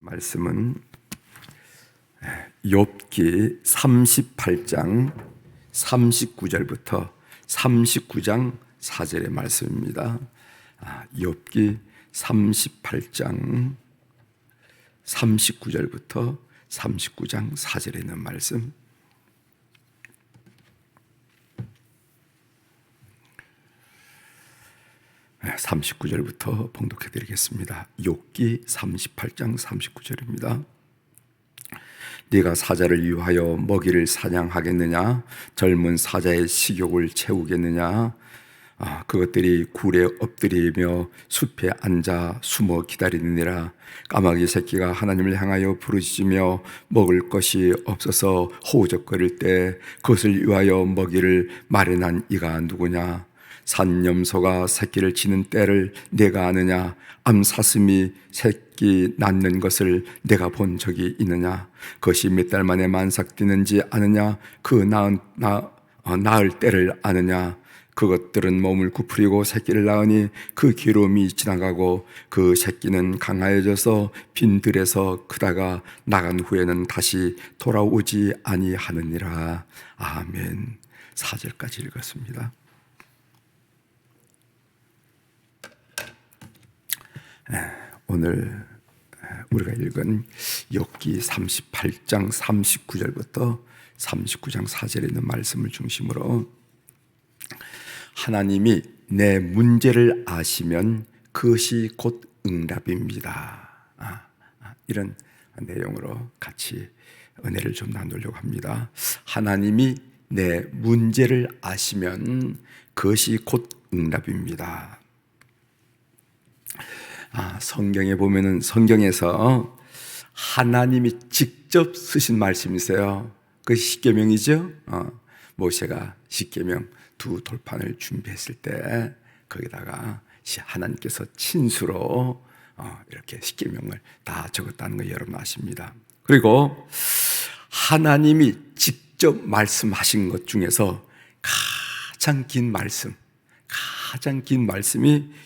말씀은 욥기 38장 39절부터 39장 4절의 말씀입니다. 욥기 38장 39절부터 39장 4절에 있는 말씀. 네, 39절부터 봉독해 드리겠습니다. 욥기 38장 39절입니다. 네가 사자를 위하여 먹이를 사냥하겠느냐? 젊은 사자의 식욕을 채우겠느냐? 그것들이 굴에 엎드리며 숲에 앉아 숨어 기다리느니라. 까마귀 새끼가 하나님을 향하여 부르짖으며 먹을 것이 없어서 호우적거릴 때 그것을 위하여 먹이를 마련한 이가 누구냐? 산염소가 새끼를 치는 때를 내가 아느냐? 암사슴이 새끼 낳는 것을 내가 본 적이 있느냐? 그것이 몇 달 만에 만삭되는지 아느냐? 그 낳을 때를 아느냐? 그것들은 몸을 구부리고 새끼를 낳으니 그 기름이 지나가고 그 새끼는 강하여져서 빈 들에서 크다가 나간 후에는 다시 돌아오지 아니하느니라. 아멘. 4절까지 읽었습니다. 오늘 우리가 읽은 욥기 38장 39절부터 39장 4절에 있는 말씀을 중심으로 하나님이 내 문제를 아시면 그것이 곧 응답입니다. 이런 내용으로 같이 은혜를 좀 나누려고 합니다. 하나님이 내 문제를 아시면 그것이 곧 응답입니다. 성경에 보면은 성경에서 하나님이 직접 쓰신 말씀이세요. 그것이 십계명이죠. 모세가 십계명 두 돌판을 준비했을 때 거기다가 하나님께서 친수로 이렇게 십계명을 다 적었다는 거 여러분 아십니다. 그리고 하나님이 직접 말씀하신 것 중에서 가장 긴 말씀이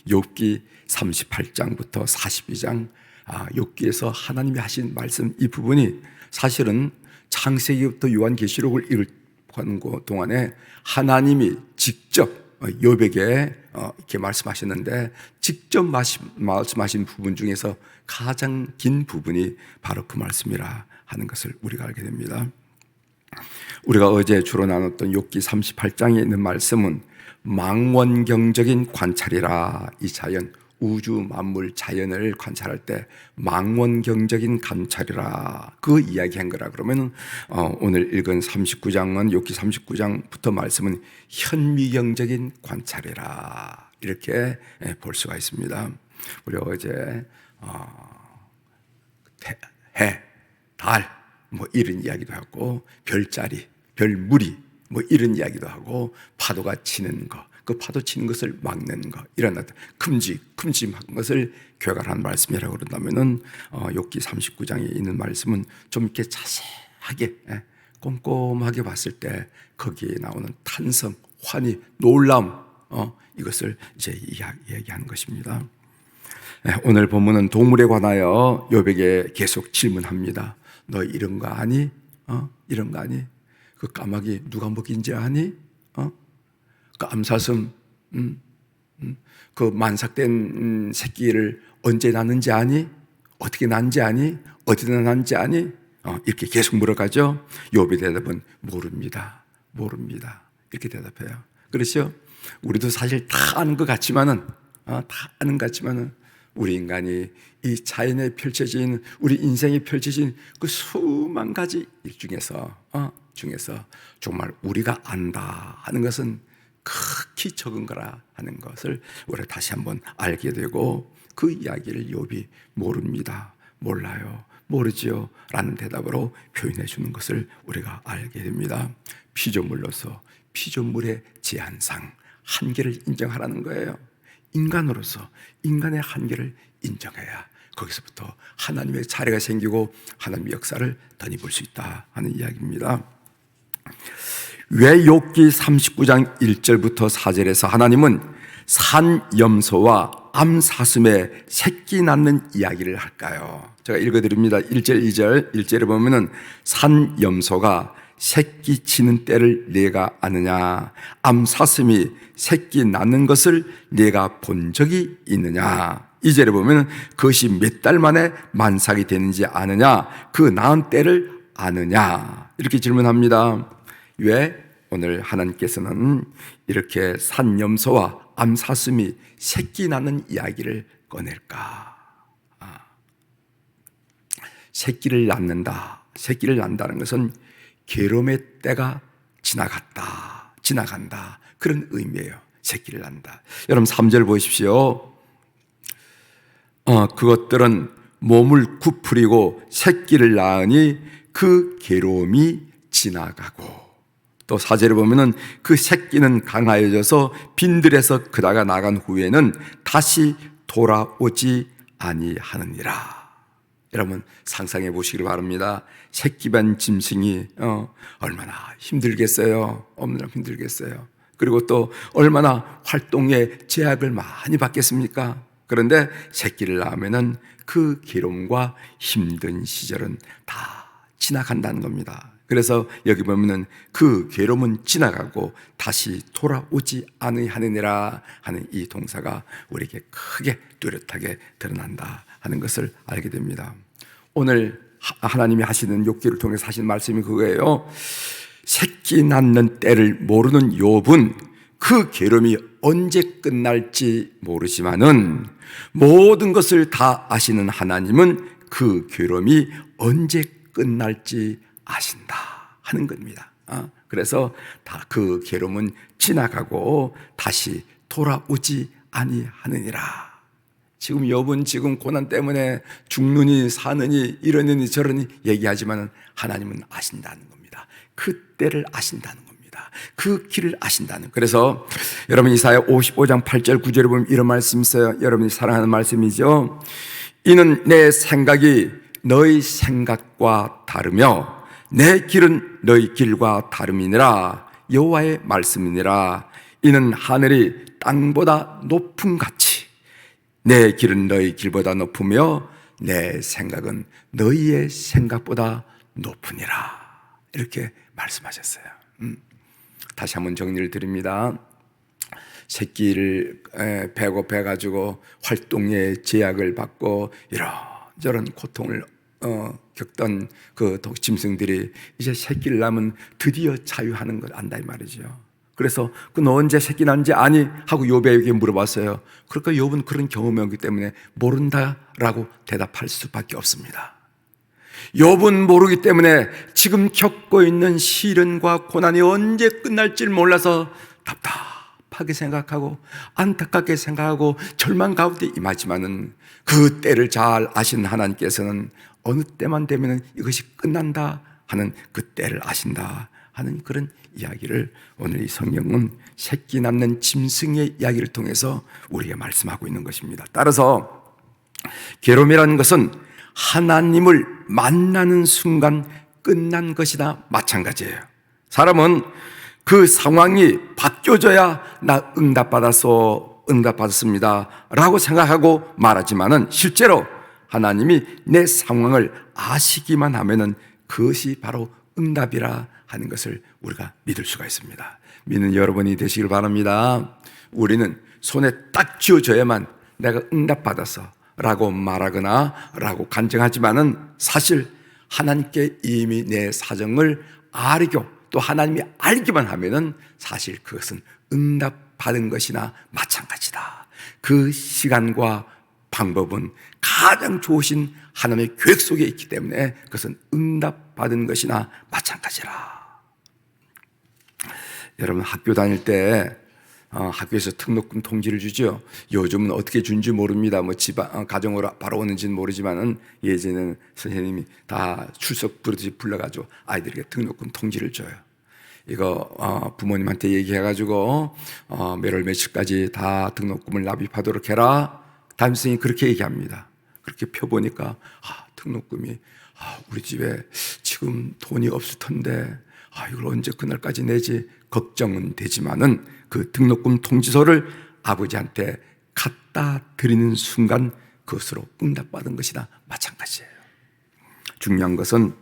욥기 38장부터 42장 욥기에서 하나님이 하신 말씀 이 부분이 사실은 창세기부터 요한계시록을 읽는 동안에 하나님이 직접 욥에게 이렇게 말씀하셨는데 직접 말씀하신 부분 중에서 가장 긴 부분이 바로 그 말씀이라 하는 것을 우리가 알게 됩니다. 우리가 어제 주로 나눴던 욥기 38장에 있는 말씀은 망원경적인 관찰이라. 이 자연, 우주 만물 자연을 관찰할 때 망원경적인 관찰이라 그 이야기한 거라. 그러면 오늘 읽은 39장은 욥기 39장부터 말씀은 현미경적인 관찰이라 이렇게 볼 수가 있습니다. 우리 어제 해, 달 뭐 이런 이야기도 하고 별자리, 별무리 뭐 이런 이야기도 하고 파도가 치는 거, 그 파도 치는 것을 막는 거, 이런 어떤 큼직한 것을 교육하는 말씀이라고 그런다면은 욥기 39장에 있는 말씀은 좀 이렇게 자세하게 꼼꼼하게 봤을 때 거기에 나오는 탄성, 환희, 놀라움 이것을 이제 이야기하는 것입니다. 오늘 본문은 동물에 관하여 욥에게 계속 질문합니다. 너 이런 거 아니? 이런 거 아니? 그 까마귀 누가 먹인지 아니? 그 암사슴, 그 만삭된 새끼를 언제 낳는지 아니? 어떻게 낳는지 아니? 어디다 낳는지 아니? 이렇게 계속 물어가죠. 욥의 대답은 모릅니다. 이렇게 대답해요. 그렇죠? 우리도 사실 다 아는 것 같지만은, 우리 인간이 이 자연에 펼쳐진, 우리 인생에 펼쳐진 그 수만 가지 일 중에서 정말 우리가 안다 하는 것은 극히 적은 거라 하는 것을 우리가 다시 한번 알게 되고, 그 이야기를 욥이 모릅니다, 몰라요, 모르지요 라는 대답으로 표현해 주는 것을 우리가 알게 됩니다. 피조물로서 피조물의 제한상 한계를 인정하라는 거예요. 인간으로서 인간의 한계를 인정해야 거기서부터 하나님의 자리가 생기고 하나님의 역사를 덧입을 수 있다 하는 이야기입니다. 왜 욥기 39장 1절부터 4절에서 하나님은 산염소와 암사슴의 새끼 낳는 이야기를 할까요? 제가 읽어드립니다. 1절 2절 1절에 보면은 산염소가 새끼 치는 때를 네가 아느냐? 암사슴이 새끼 낳는 것을 네가 본 적이 있느냐? 2절에 보면 그것이 몇 달 만에 만삭이 되는지 아느냐? 그 낳은 때를 아느냐? 이렇게 질문합니다. 왜 오늘 하나님께서는 이렇게 산염소와 암사슴이 새끼 낳는 이야기를 꺼낼까? 새끼를 낳는다. 새끼를 낳는다는 것은 괴로움의 때가 지나간다. 그런 의미예요. 새끼를 낳는다. 여러분 3절 보십시오. 그것들은 몸을 구부리고 새끼를 낳으니 그 괴로움이 지나가고, 또 4절에 보면은 그 새끼는 강하여져서 빈들에서 크다가 나간 후에는 다시 돌아오지 아니하느니라. 여러분 상상해 보시길 바랍니다. 새끼반 짐승이 얼마나 힘들겠어요. 얼마나 힘들겠어요. 그리고 또 얼마나 활동에 제약을 많이 받겠습니까? 그런데 새끼를 낳으면은 그 괴로움과 힘든 시절은 다 지나간다는 겁니다. 그래서 여기 보면은 그 괴로움은 지나가고 다시 돌아오지 아니하느니라 하는 이 동사가 우리에게 크게 뚜렷하게 드러난다 하는 것을 알게 됩니다. 오늘 하나님이 하시는 욥기를 통해서 하신 말씀이 그거예요. 새끼 낳는 때를 모르는 욥은 그 괴로움이 언제 끝날지 모르지만은 모든 것을 다 아시는 하나님은 그 괴로움이 언제 끝날지 아신다 하는 겁니다. 그래서 다 그 괴로움은 지나가고 다시 돌아오지 아니하느니라. 지금 욥은 지금 고난 때문에 죽느니 사느니 이러느니 저러니 얘기하지만 하나님은 아신다는 겁니다. 그 때를 아신다는 겁니다. 그 길을 아신다는. 그래서 여러분 이사야 55장 8절 9절에 보면 이런 말씀이 있어요. 여러분이 사랑하는 말씀이죠. 이는 내 생각이 너희 생각과 다르며 내 길은 너희 길과 다름이니라. 여호와의 말씀이니라. 이는 하늘이 땅보다 높음 같이 내 길은 너희 길보다 높으며 내 생각은 너희의 생각보다 높으니라. 이렇게 말씀하셨어요. 다시 한번 정리를 드립니다. 새끼를 배고파가지고 활동에 제약을 받고 이런저런 고통을 겪던 그 짐승들이 이제 새끼를 낳으면 드디어 자유하는 걸 안다 이 말이죠. 그래서 너 언제 새끼 낳는지 아니? 하고 욥에게 물어봤어요. 그러니까 욥은 그런 경험이 없기 때문에 모른다라고 대답할 수밖에 없습니다. 욥은 모르기 때문에 지금 겪고 있는 시련과 고난이 언제 끝날지 몰라서 답답하게 생각하고 안타깝게 생각하고 절망 가운데 임하지만은 그 때를 잘 아시는 하나님께서는 어느 때만 되면 이것이 끝난다 하는 그 때를 아신다 하는 그런 이야기를 오늘 이 성경은 새끼 낳는 짐승의 이야기를 통해서 우리에게 말씀하고 있는 것입니다. 따라서 괴로움이라는 것은 하나님을 만나는 순간 끝난 것이나 마찬가지예요. 사람은 그 상황이 바뀌어져야 나 응답받았습니다 라고 생각하고 말하지만은 실제로 하나님이 내 상황을 아시기만 하면은 그것이 바로 응답이라 하는 것을 우리가 믿을 수가 있습니다. 믿는 여러분이 되시길 바랍니다. 우리는 손에 딱 쥐어져야만 내가 응답받았어 라고 말하거나 라고 간증하지만은 사실 하나님께 이미 내 사정을 알고 또 하나님이 알기만 하면은 사실 그것은 응답받은 것이나 마찬가지다. 그 시간과 방법은 가장 좋으신 하나님의 계획 속에 있기 때문에 그것은 응답받은 것이나 마찬가지라. 여러분 학교 다닐 때 학교에서 등록금 통지를 주죠. 요즘은 어떻게 준지 모릅니다. 가정으로 바로 오는지는 모르지만은 예전에는 선생님이 다 출석 부르듯이 불러가지고 아이들에게 등록금 통지를 줘요. 이거 부모님한테 얘기해가지고 몇월 며칠까지 다 등록금을 납입하도록 해라. 담임선생님이 그렇게 얘기합니다. 그렇게 펴보니까 등록금이 우리 집에 지금 돈이 없을 텐데 이걸 언제 그날까지 내지 걱정은 되지만은 그 등록금 통지서를 아버지한테 갖다 드리는 순간 그것으로 응답받은 것이나 마찬가지예요. 중요한 것은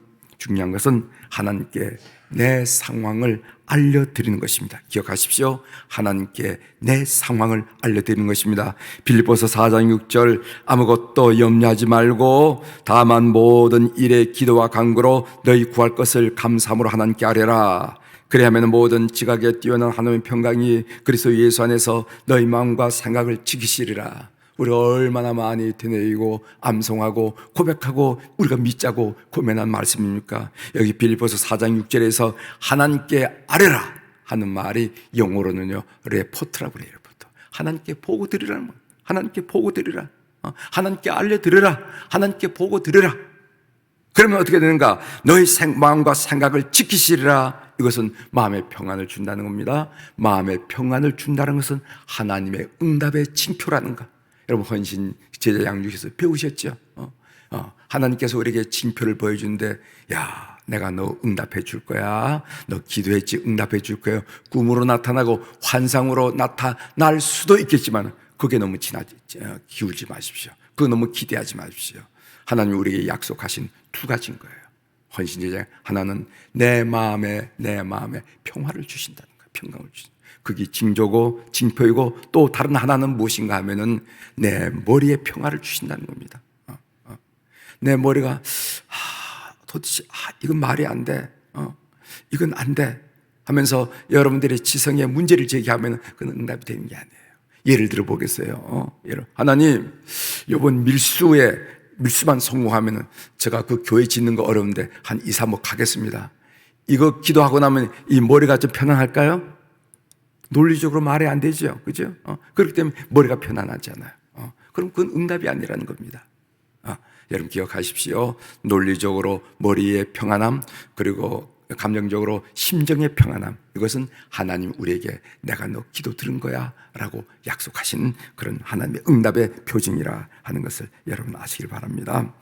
하나님께 내 상황을 알려드리는 것입니다. 기억하십시오. 하나님께 내 상황을 알려드리는 것입니다. 빌립보서 4장 6절 아무것도 염려하지 말고 다만 모든 일에 기도와 간구로 너희 구할 것을 감사함으로 하나님께 아뢰라. 그래야만 모든 지각에 뛰어난 하나님의 평강이 그리스도 예수 안에서 너희 마음과 생각을 지키시리라. 우리가 얼마나 많이 되뇌이고 암송하고 고백하고 우리가 믿자고 고면한 말씀입니까? 여기 빌립보서 4장 6절에서 하나님께 아뢰라 하는 말이 영어로는요 레포트라고 그래요. 레포트. 하나님께 보고 드리라는 말. 하나님께 보고 드리라. 하나님께 알려드리라. 하나님께 보고 드리라. 그러면 어떻게 되는가? 너희 마음과 생각을 지키시리라. 이것은 마음의 평안을 준다는 겁니다. 마음의 평안을 준다는 것은 하나님의 응답의 징표라는 것. 여러분 헌신 제자 양육에서 배우셨죠? 하나님께서 우리에게 징표를 보여주는데 야 내가 너 응답해 줄 거야. 너 기도했지 응답해 줄 거야. 꿈으로 나타나고 환상으로 나타날 수도 있겠지만 그게 너무 기울지 마십시오. 그거 너무 기대하지 마십시오. 하나님이 우리에게 약속하신 두 가지인 거예요. 헌신 제자 하나는 내 마음에 평화를 주신다는 거예요. 평강을 주신다. 그게 징조고 징표이고 또 다른 하나는 무엇인가 하면은 내 머리에 평화를 주신다는 겁니다. 내 머리가 도대체 이건 말이 안 돼. 이건 안 돼. 하면서 여러분들의 지성에 문제를 제기하면 그건 응답이 되는 게 아니에요. 예를 들어 보겠어요. 하나님, 이번 밀수만 성공하면은 제가 그 교회 짓는 거 어려운데 한 2, 3억 가겠습니다. 이거 기도하고 나면 이 머리가 좀 편안할까요? 논리적으로 말이 안 되죠. 그죠? 그렇기 때문에 머리가 편안하잖아요. 그럼 그건 응답이 아니라는 겁니다. 여러분 기억하십시오. 논리적으로 머리의 평안함, 그리고 감정적으로 심정의 평안함, 이것은 하나님 우리에게 내가 너 기도 들은 거야 라고 약속하신 그런 하나님의 응답의 표징이라 하는 것을 여러분 아시길 바랍니다.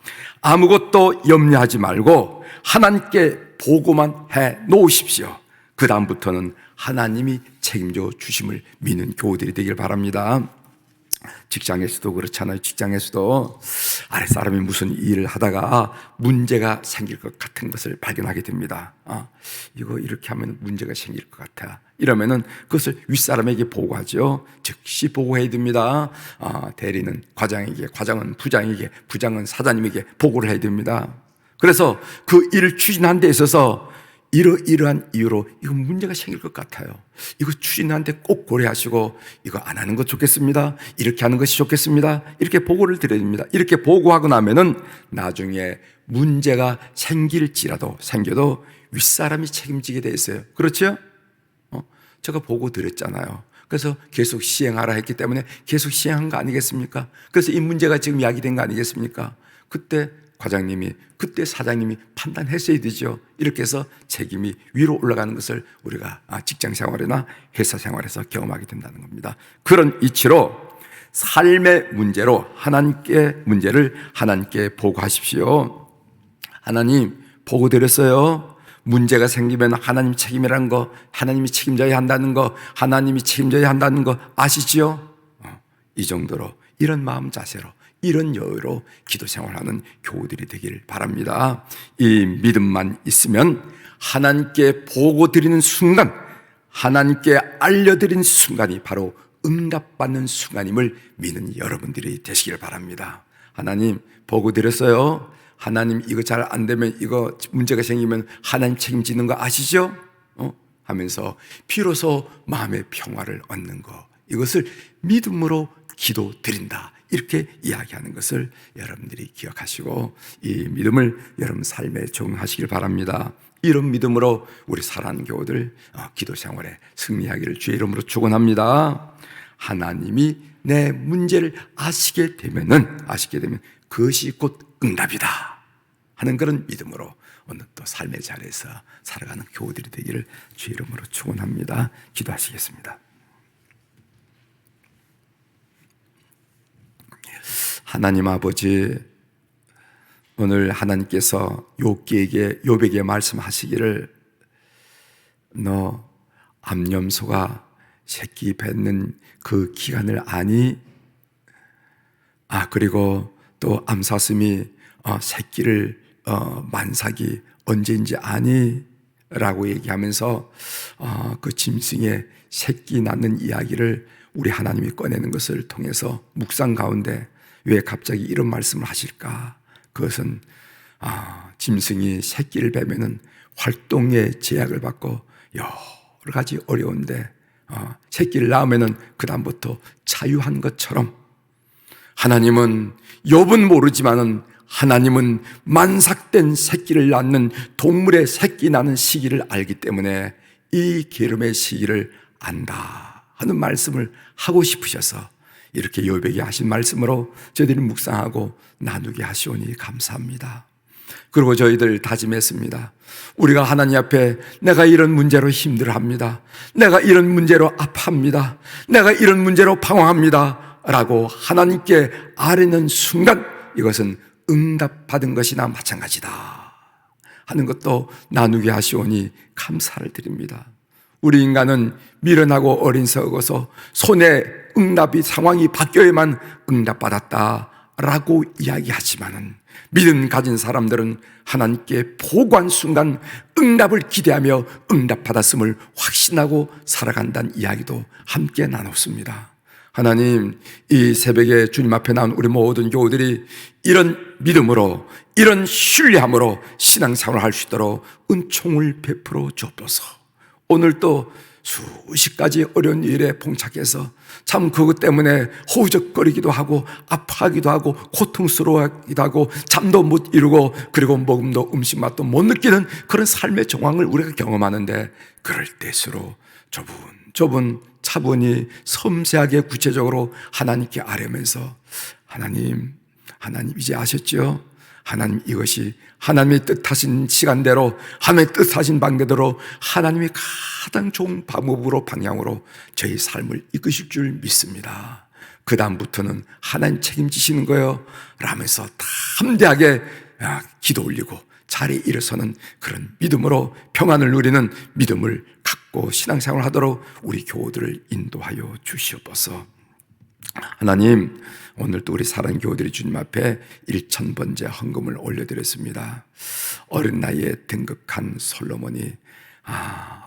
아무것도 염려하지 말고 하나님께 보고만 해 놓으십시오. 그 다음부터는 하나님이 책임져 주심을 믿는 교우들이 되길 바랍니다. 직장에서도 그렇잖아요. 직장에서도 아랫사람이 무슨 일을 하다가 문제가 생길 것 같은 것을 발견하게 됩니다. 이거 이렇게 하면 문제가 생길 것 같아. 이러면은 그것을 윗사람에게 보고하죠. 즉시 보고해야 됩니다. 대리는 과장에게, 과장은 부장에게, 부장은 사장님에게 보고를 해야 됩니다. 그래서 그 일을 추진하는 데 있어서 이러한 이유로 이거 문제가 생길 것 같아요. 이거 추진하는데 꼭 고려하시고 이거 안 하는 것 좋겠습니다. 이렇게 하는 것이 좋겠습니다. 이렇게 보고를 드려야 됩니다. 이렇게 보고하고 나면은 나중에 문제가 생겨도 윗사람이 책임지게 돼 있어요. 그렇죠? 제가 보고 드렸잖아요. 그래서 계속 시행하라 했기 때문에 계속 시행한 거 아니겠습니까? 그래서 이 문제가 지금 야기된 거 아니겠습니까? 그때 과장님이, 그때 사장님이 판단했어야 되죠. 이렇게 해서 책임이 위로 올라가는 것을 우리가 직장 생활이나 회사 생활에서 경험하게 된다는 겁니다. 그런 이치로 삶의 문제로 문제를 하나님께 보고하십시오. 하나님, 보고드렸어요. 문제가 생기면 하나님 책임이라는 거, 하나님이 책임져야 한다는 거, 하나님이 책임져야 한다는 거 아시지요? 이 정도로, 이런 마음 자세로, 이런 여유로 기도 생활하는 교우들이 되길 바랍니다. 이 믿음만 있으면 하나님께 보고 드리는 순간, 하나님께 알려드린 순간이 바로 응답받는 순간임을 믿는 여러분들이 되시길 바랍니다. 하나님 보고 드렸어요. 하나님 이거 잘 안 되면, 이거 문제가 생기면 하나님 책임지는 거 아시죠? 하면서 비로소 마음의 평화를 얻는 거, 이것을 믿음으로 기도 드린다, 이렇게 이야기하는 것을 여러분들이 기억하시고 이 믿음을 여러분 삶에 적용하시길 바랍니다. 이런 믿음으로 우리 사랑하는 교우들 기도 생활에 승리하기를 주의 이름으로 축원합니다. 하나님이 내 문제를 아시게 되면 그것이 곧 응답이다 하는 그런 믿음으로 오늘 또 삶의 자리에서 살아가는 교우들이 되기를 주의 이름으로 축원합니다. 기도하시겠습니다. 하나님 아버지, 오늘 하나님께서 욥에게 말씀하시기를 너 암염소가 새끼 뱉는 그 기간을 아니? 그리고 또 암사슴이 새끼를 만삭이 언제인지 아니? 라고 얘기하면서 그 짐승의 새끼 낳는 이야기를 우리 하나님이 꺼내는 것을 통해서 묵상 가운데 왜 갑자기 이런 말씀을 하실까? 그것은 짐승이 새끼를 베면은 활동에 제약을 받고 여러 가지 어려운데 새끼를 낳으면은 그 다음부터 자유한 것처럼 하나님은 욥은 모르지만은 하나님은 만삭된 새끼를 낳는 동물의 새끼 낳는 시기를 알기 때문에 이 게으름의 시기를 안다 하는 말씀을 하고 싶으셔서 이렇게 욥에게 하신 말씀으로 저희들이 묵상하고 나누게 하시오니 감사합니다. 그리고 저희들 다짐했습니다. 우리가 하나님 앞에 내가 이런 문제로 힘들어합니다, 내가 이런 문제로 아파합니다, 내가 이런 문제로 방황합니다 라고 하나님께 아뢰는 순간 이것은 응답받은 것이나 마찬가지다 하는 것도 나누게 하시오니 감사를 드립니다. 우리 인간은 미련하고 어린썩어서 손에 응답이 상황이 바뀌어야만 응답받았다라고 이야기하지만은 믿음 가진 사람들은 하나님께 보고한 순간 응답을 기대하며 응답받았음을 확신하고 살아간다는 이야기도 함께 나눴습니다. 하나님, 이 새벽에 주님 앞에 나온 우리 모든 교우들이 이런 믿음으로, 이런 신뢰함으로 신앙생활을 할 수 있도록 은총을 베풀어 주옵소서. 오늘 또 수십 가지 어려운 일에 봉착해서 참 그것 때문에 허우적거리기도 하고 아파하기도 하고 고통스러워하기도 하고 잠도 못 이루고 그리고 먹음도 음식 맛도 못 느끼는 그런 삶의 정황을 우리가 경험하는데, 그럴 때수록 좁은 차분히 섬세하게 구체적으로 하나님께 아뢰면서 하나님 이제 아셨죠? 하나님, 이것이 하나님의 뜻하신 시간대로, 하나님의 뜻하신 방대로 하나님이 가장 좋은 방법으로, 방향으로 저희 삶을 이끄실 줄 믿습니다. 그 다음부터는 하나님 책임지시는 거예요 라면서 담대하게 기도 올리고 자리에 일어서는 그런 믿음으로 평안을 누리는 믿음을 갖고 신앙생활을 하도록 우리 교우들을 인도하여 주시옵소서. 하나님, 오늘도 우리 사랑하는 교우들이 주님 앞에 1000번째 헌금을 올려드렸습니다. 어린 나이에 등극한 솔로몬이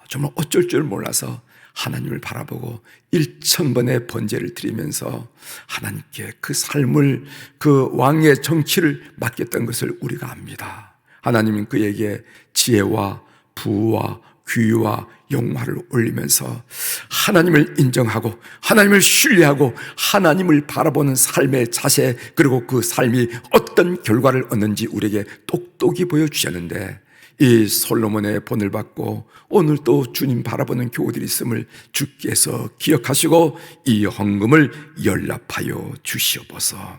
정말 어쩔 줄 몰라서 하나님을 바라보고 1000번의 번제를 드리면서 하나님께 그 삶을, 그 왕의 정치를 맡겼던 것을 우리가 압니다. 하나님은 그에게 지혜와 부와 귀와 영화를 올리면서 하나님을 인정하고 하나님을 신뢰하고 하나님을 바라보는 삶의 자세, 그리고 그 삶이 어떤 결과를 얻는지 우리에게 똑똑히 보여주셨는데, 이 솔로몬의 본을 받고 오늘 또 주님 바라보는 교우들이 있음을 주께서 기억하시고 이 헌금을 연락하여 주시옵소서.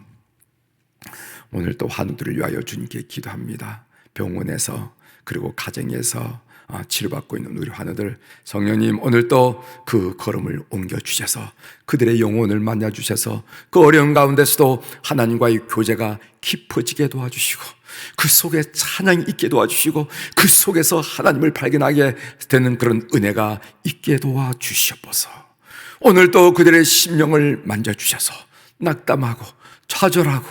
오늘 또 환우들을 위하여 주님께 기도합니다. 병원에서 그리고 가정에서 치료받고 있는 우리 환우들, 성령님 오늘 또 그 걸음을 옮겨주셔서 그들의 영혼을 만나주셔서 그 어려운 가운데서도 하나님과의 교제가 깊어지게 도와주시고 그 속에 찬양이 있게 도와주시고 그 속에서 하나님을 발견하게 되는 그런 은혜가 있게 도와주시옵소서. 오늘 또 그들의 심령을 만져주셔서 낙담하고 좌절하고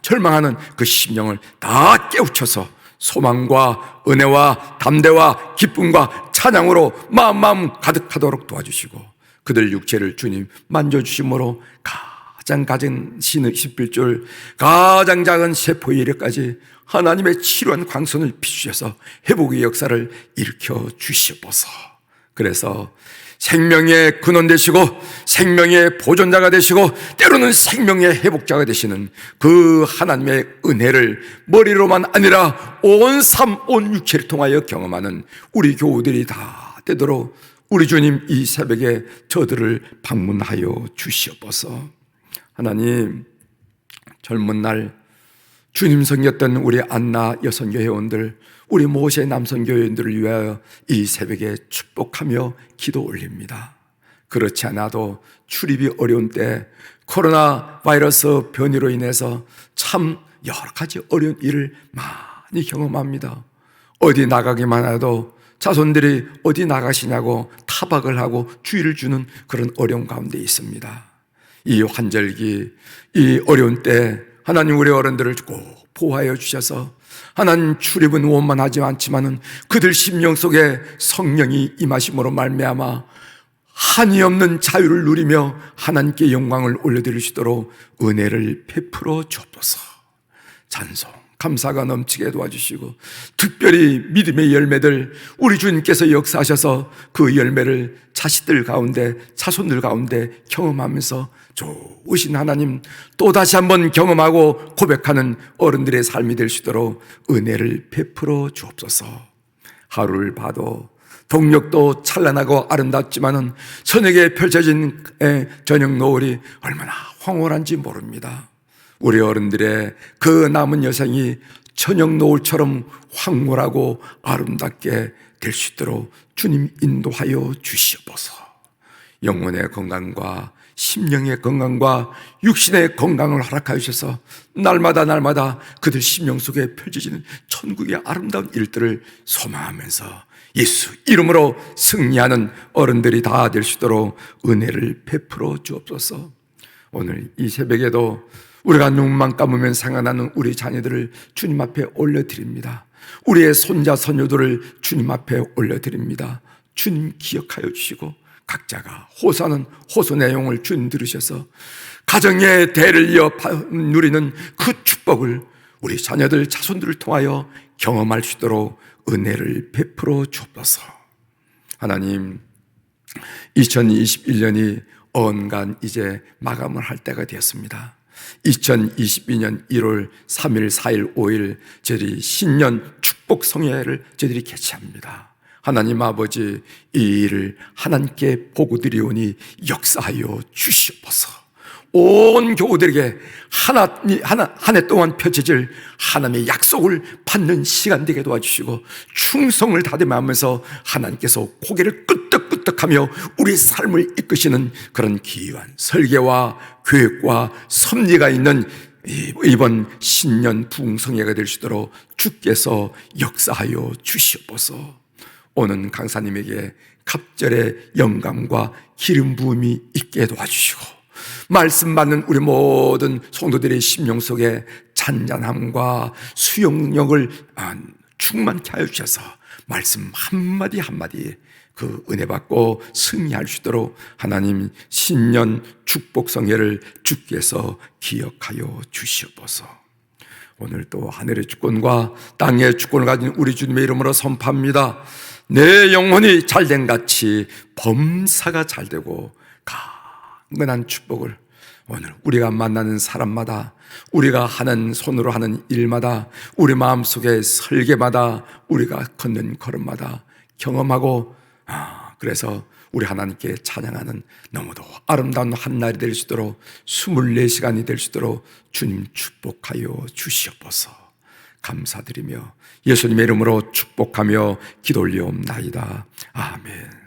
절망하는 그 심령을 다 깨우쳐서 소망과 은혜와 담대와 기쁨과 찬양으로 마음 가득하도록 도와주시고 그들 육체를 주님 만져주심으로 가장 작은 신필줄, 가장 작은 세포의 이래까지 하나님의 치료한 광선을 비추셔서 회복의 역사를 일으켜 주시옵소서. 그래서 생명의 근원 되시고 생명의 보존자가 되시고 때로는 생명의 회복자가 되시는 그 하나님의 은혜를 머리로만 아니라 온 삶, 온 육체를 통하여 경험하는 우리 교우들이 다 되도록 우리 주님 이 새벽에 저들을 방문하여 주시옵소서. 하나님, 젊은 날 주님 섬겼던 우리 안나 여성교회원들, 우리 모세 남성교회원들을 위하여 이 새벽에 축복하며 기도 올립니다. 그렇지 않아도 출입이 어려운 때 코로나 바이러스 변이로 인해서 참 여러 가지 어려운 일을 많이 경험합니다. 어디 나가기만 해도 자손들이 어디 나가시냐고 타박을 하고 주의를 주는 그런 어려운 가운데 있습니다. 이 환절기, 이 어려운 때 하나님 우리 어른들을 꼭 보호하여 주셔서 하나님 출입은 원만하지 않지만은 그들 심령 속에 성령이 임하심으로 말미암아 한이 없는 자유를 누리며 하나님께 영광을 올려드리시도록 은혜를 베풀어 주옵소서. 찬송 감사가 넘치게 도와주시고 특별히 믿음의 열매들 우리 주님께서 역사하셔서 그 열매를 자식들 가운데 자손들 가운데 경험하면서 좋으신 하나님 또다시 한번 경험하고 고백하는 어른들의 삶이 될 수 있도록 은혜를 베풀어 주옵소서. 하루를 봐도 동력도 찬란하고 아름답지만은 저녁에 펼쳐진 저녁 노을이 얼마나 황홀한지 모릅니다. 우리 어른들의 그 남은 여생이 저녁 노을처럼 황홀하고 아름답게 될 수 있도록 주님 인도하여 주시옵소서. 영혼의 건강과 심령의 건강과 육신의 건강을 허락하여 주셔서 날마다 그들 심령 속에 펼쳐지는 천국의 아름다운 일들을 소망하면서 예수 이름으로 승리하는 어른들이 다 될 수 있도록 은혜를 베풀어 주옵소서. 오늘 이 새벽에도 우리가 눈만 감으면 생각나는 우리 자녀들을 주님 앞에 올려드립니다. 우리의 손자 손녀들을 주님 앞에 올려드립니다. 주님 기억하여 주시고 각자가 호소하는 호소 내용을 주님 들으셔서 가정의 대를 이어 누리는 그 축복을 우리 자녀들 자손들을 통하여 경험할 수 있도록 은혜를 베풀어 주옵소서. 하나님 2021년이 언간 이제 마감을 할 때가 되었습니다. 2022년 1월 3일, 4일, 5일 저희들이 신년 축복 성회를 저희들이 개최합니다. 하나님 아버지 이 일을 하나님께 보고 드리오니 역사하여 주시옵소서. 온 교우들에게 한 해 동안 펼쳐질 하나님의 약속을 받는 시간 되게 도와주시고 충성을 다짐하면서 하나님께서 고개를 끄덕끄덕하며 우리 삶을 이끄시는 그런 귀한 설계와 계획과 섭리가 있는 이번 신년 부흥성회가 될 수 있도록 주께서 역사하여 주시옵소서. 오는 강사님에게 갑절의 영감과 기름 부음이 있게 도와주시고 말씀 받는 우리 모든 성도들의 심령 속에 잔잔함과 수용력을 충만케 하여 주셔서 말씀 한마디 한마디 그 은혜 받고 승리할 수 있도록 하나님 신년 축복 성회를 주께서 기억하여 주시옵소서. 오늘 또 하늘의 주권과 땅의 주권을 가진 우리 주님의 이름으로 선포합니다. 내 영혼이 잘된 같이 범사가 잘되고 강건한 축복을 오늘 우리가 만나는 사람마다 우리가 하는 손으로 하는 일마다 우리 마음속의 설계마다 우리가 걷는 걸음마다 경험하고 그래서 우리 하나님께 찬양하는 너무도 아름다운 한날이 될 수 있도록 24시간이 될 수 있도록 주님 축복하여 주시옵소서. 감사드리며 예수님의 이름으로 축복하며 기도 올리옵나이다. 아멘.